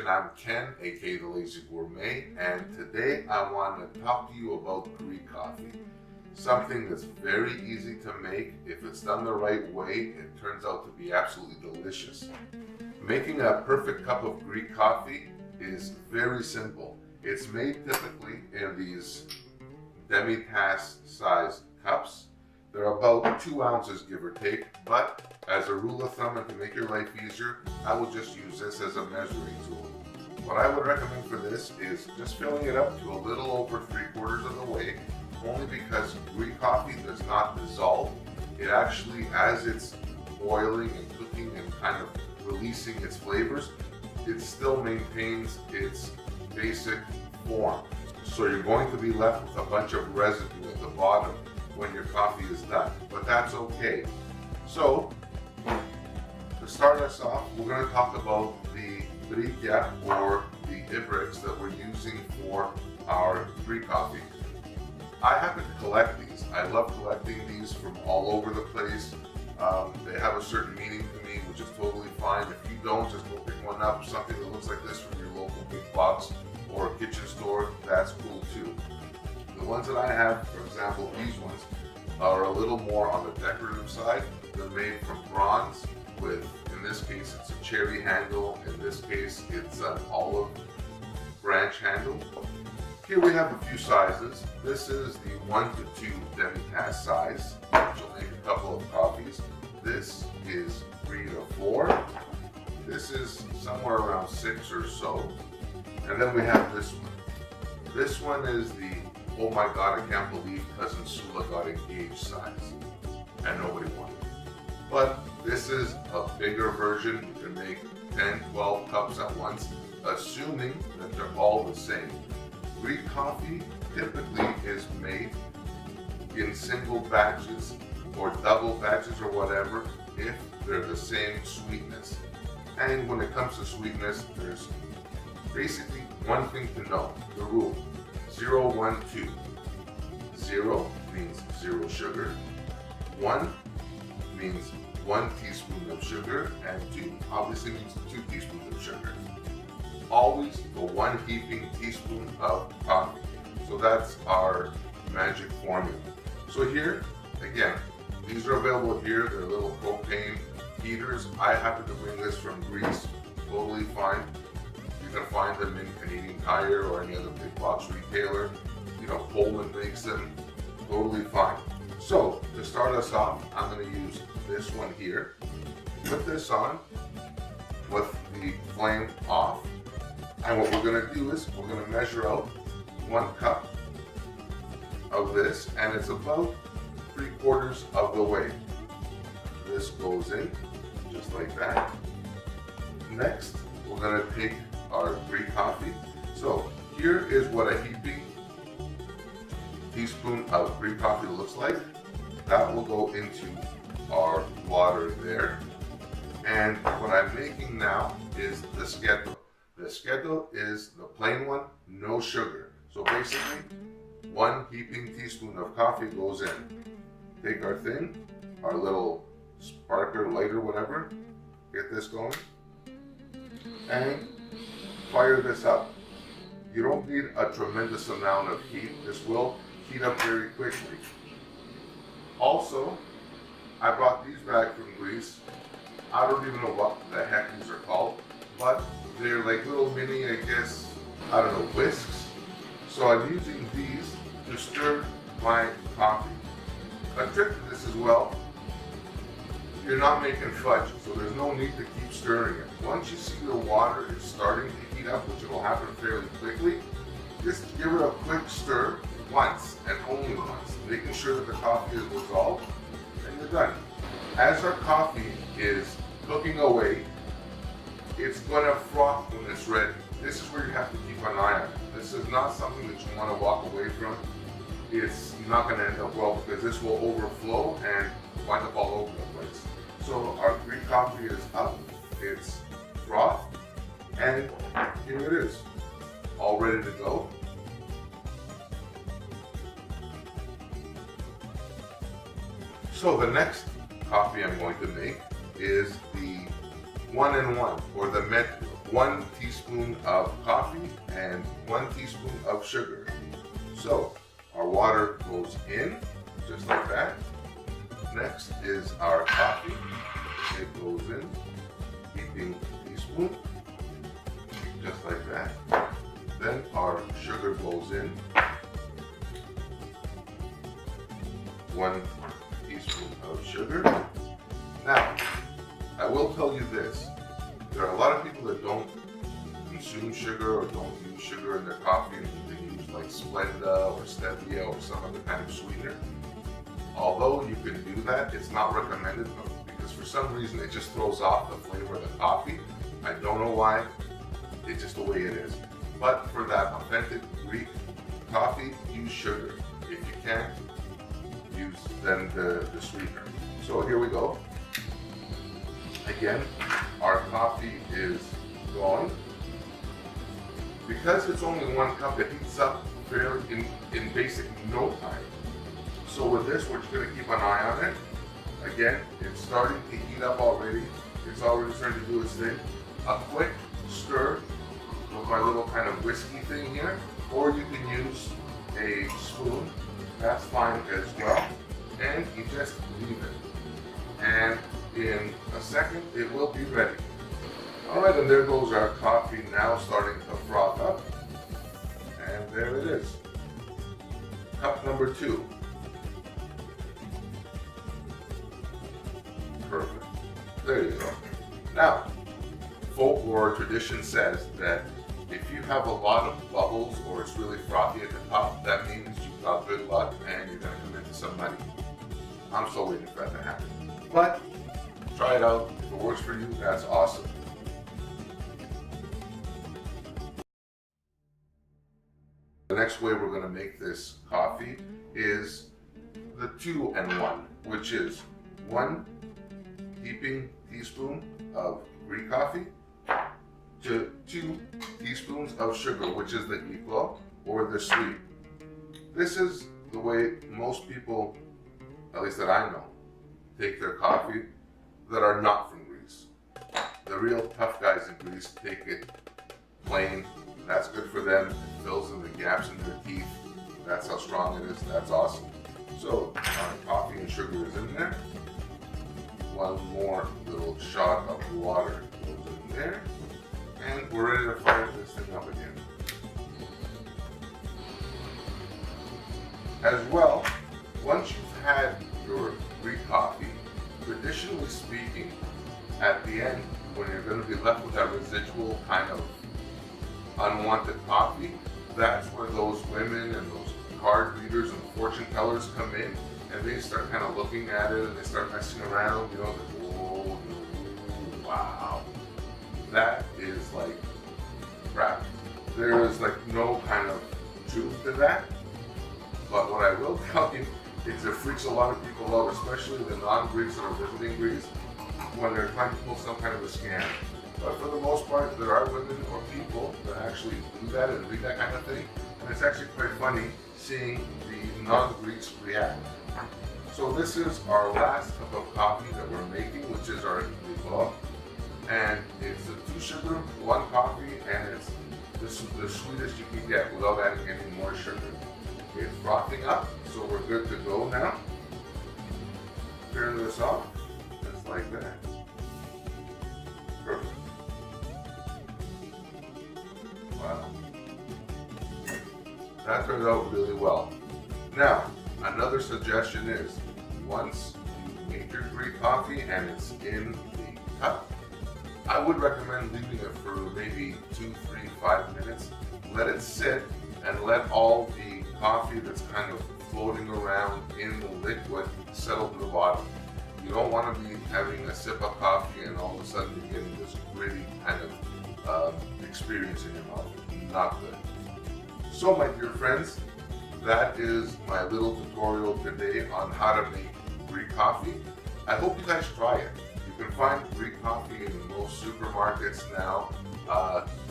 I'm Ken, aka The Lazy Gourmet, and today I want to talk to you about Greek coffee. Something that's very easy to make. If it's done the right way, it turns out to be absolutely delicious. Making a perfect cup of Greek coffee is very simple. It's made typically in these demi-tasse sized cups. They're about 2 ounces, give or take, but as a rule of thumb and to make your life easier, I will just use this as a measuring tool. What I would recommend for this is just filling it up to a little over 3/4 of the way, only because Greek coffee does not dissolve. It actually, as it's boiling and cooking and kind of releasing its flavors, it still maintains its basic form. So you're going to be left with a bunch of residue at the bottom when your coffee is done, but that's okay. So, to start us off, we're going to talk about the brikia, or the ibricks that we're using for our Greek coffee. I happen to collect these. I love collecting these from all over the place. They have a certain meaning to me, which is totally fine. If you don't, just go pick one up, something that looks like this from your local big box or kitchen store, that's cool too. The ones that I have, for example, these ones, are a little more on the decorative side. They're made from bronze with, in this case, it's a cherry handle. In this case, it's an olive branch handle. Here we have a few sizes. This is the 1 to 2 demi-tasse size, which will make a couple of coffees. This is 3 to 4. This is somewhere around 6 or so. And then we have this one. This one is the, oh my God, I can't believe Cousin Sula got engaged size. And nobody wanted it. But this is a bigger version. You can make 10, 12 cups at once, assuming that they're all the same. Greek coffee typically is made in single batches or double batches or whatever if they're the same sweetness. And when it comes to sweetness, there's basically one thing to know, the rule: 0, 1, 2. 0 means 0 sugar, 1 means 1 teaspoon of sugar, and 2 obviously means 2 teaspoons of sugar. Always the 1 heaping teaspoon of coffee. So that's our magic formula. So here, again, these are available here. They're little propane heaters. I happen to bring this from Greece, totally fine. You can find them in Canadian Tire or any other big box retailer. You know, Poland makes them, totally fine. So, to start us off, I'm going to use this one here. Put this on with the flame off. And what we're going to do is we're going to measure out 1 cup of this, and it's about 3/4 of the way. This goes in just like that. Next, we're going to take our Greek coffee. So here is what a heaping teaspoon of Greek coffee looks like. That will go into our water there. And what I'm making now is the sketo. The sketo is the plain one, no sugar. So basically, 1 heaping teaspoon of coffee goes in. Take our thing, our little sparkler, lighter, whatever, get this going, and fire this up. You don't need a tremendous amount of heat. This will heat up very quickly. Also, I brought these back from Greece. I don't even know what the heck these are called, but they're like little mini, I guess, I don't know, whisks. So I'm using these to stir my coffee. A trick to this as well, you're not making fudge, so there's no need to keep stirring it. Once you see the water is starting to heat up, which will happen fairly quickly, just give it a quick stir once and only once, making sure that the coffee is dissolved, and you're done. As our coffee is cooking away, it's going to froth when it's ready. This is where you have to keep an eye on it. This is not something that you want to walk away from. It's not going to end up well because this will overflow and wind up all over the place. So our Greek coffee is up, it's froth, and here it is, all ready to go. So the next coffee I'm going to make is the 1-in-1 or the medley. 1 teaspoon of coffee and 1 teaspoon of sugar. So our water goes in, just like that. Next is our coffee. It goes in, heaping teaspoon, just like that. Then our sugar goes in, 1 teaspoon of sugar. Now, I will tell you this. There are a lot of people that don't consume sugar or don't use sugar in their coffee, and they use like Splenda or Stevia or some other kind of sweetener. Although you can do that, it's not recommended because for some reason it just throws off the flavor of the coffee. I don't know why, it's just the way it is. But for that authentic Greek coffee, use sugar. If you can't, use then the sweetener. So here we go. Again, our coffee is going. Because it's only 1 cup, it heats up fairly in basic no time. So with this, we're just going to keep an eye on it. Again, it's starting to heat up already. It's already starting to do its thing. A quick stir with my little kind of whiskey thing here, or you can use a spoon. That's fine as well. And you just leave it. And in a second, it will be ready. All right, and there goes our coffee now starting to froth up. And there it is. Cup number 2. Perfect. There you go. Now, folklore tradition says that if you have a lot of bubbles or it's really frothy at the top, that means you've got good luck and you're going to come into some money. I'm still waiting for that to happen. But try it out. If it works for you, that's awesome. The next way we're going to make this coffee is the 2-in-1, which is 1 heaping teaspoon of Greek coffee to 2 teaspoons of sugar, which is the equal or the sweet. This is the way most people, at least that I know, take their coffee that are not from Greece. The real tough guys in Greece take it plain. That's good for them. It fills in the gaps in their teeth. That's how strong it is. That's awesome. So our coffee and sugar is in there. 1 more little shot of water goes in there. And we're ready to fire this thing up again. As well, once you've had your Greek coffee, traditionally speaking, at the end, when you're going to be left with that residual kind of unwanted coffee, that's where those women and those card readers and fortune tellers come in, and they start kind of looking at it and they start messing around, you know, like, whoa, wow. That is like crap. There is like no kind of truth to that. But what I will tell you is it freaks a lot of people out, especially the non-Greeks that are visiting Greece, when they're trying to pull some kind of a scam. But for the most part, there are women or people that actually do that and read that kind of thing. And it's actually quite funny seeing the non-Greeks react. So this is our last cup of coffee that we're making, which is our liquor. And it's a 2 sugar, 1 coffee, and it's the sweetest you can get without adding any more sugar. It's frothing up, so we're good to go now. Turn this off, just like that. Perfect. Wow. That turned out really well. Now, another suggestion is, once you make your Greek coffee and it's in the cup, I would recommend leaving it for maybe 2, 3, 5 minutes. Let it sit and let all the coffee that's kind of floating around in the liquid settle to the bottom. You don't want to be having a sip of coffee and all of a sudden you're getting this gritty kind of experience in your mouth. Not good. So my dear friends, that is my little tutorial today on how to make Greek coffee. I hope you guys try it. You can find Greek coffee in most supermarkets now,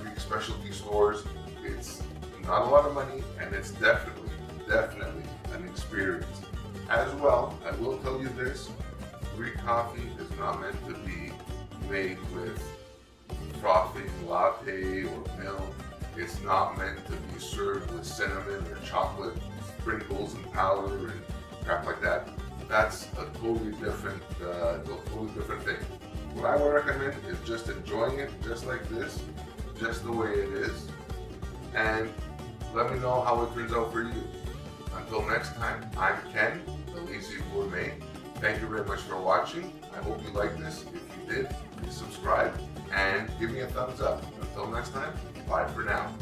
Greek specialty stores. It's not a lot of money, and it's definitely an experience. As well, I will tell you this, Greek coffee is not meant to be made with frothing latte or milk. It's not meant to be served with cinnamon or chocolate sprinkles and powder and crap like that. That's a totally different thing. What I would recommend is just enjoying it just like this, just the way it is, and let me know how it turns out for you. Until next time, I'm Ken, the Lazy Gourmet. Thank you very much for watching. I hope you liked this. If you did, please subscribe and give me a thumbs up. Until next time, bye for now.